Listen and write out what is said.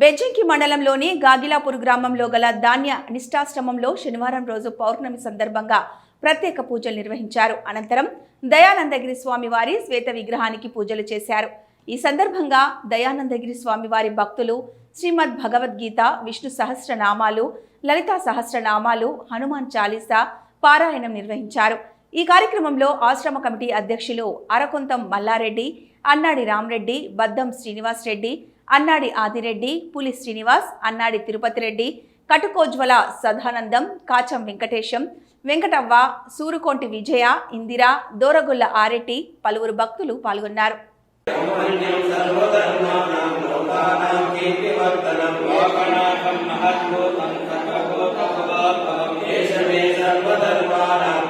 బెజ్జంకి మండలంలోని గాగిలాపూర్ గ్రామంలో గల ధాన్య నిష్ఠాశ్రమంలో శనివారం రోజు పౌర్ణమి సందర్భంగా ప్రత్యేక పూజలు నిర్వహించారు. అనంతరం దయానందగిరి స్వామి వారి శ్వేత విగ్రహానికి పూజలు చేశారు. ఈ సందర్భంగా దయానందగిరి స్వామి వారి భక్తులు శ్రీమద్ భగవద్గీత, విష్ణు సహస్రనామాలు, లలితా సహస్రనామాలు, హనుమాన్ చాలీసా పారాయణం నిర్వహించారు. ఈ కార్యక్రమంలో ఆశ్రమ కమిటీ అధ్యక్షులు అరకొంతం మల్లారెడ్డి, అన్నాడి రామరెడ్డి, బద్దం శ్రీనివాస్ రెడ్డి, అన్నాడి ఆదిరెడ్డి, పులి శ్రీనివాస్, అన్నాడి తిరుపతి రెడ్డి, కటుకోజ్వల సదానందం, కాచం వెంకటేశం, వెంకటవ్వ, సూరుకొంటి విజయ, ఇందిరా, దోరగుల్ల ఆరెడ్డి పలువురు భక్తులు పాల్గొన్నారు. సర్వధర్మానాం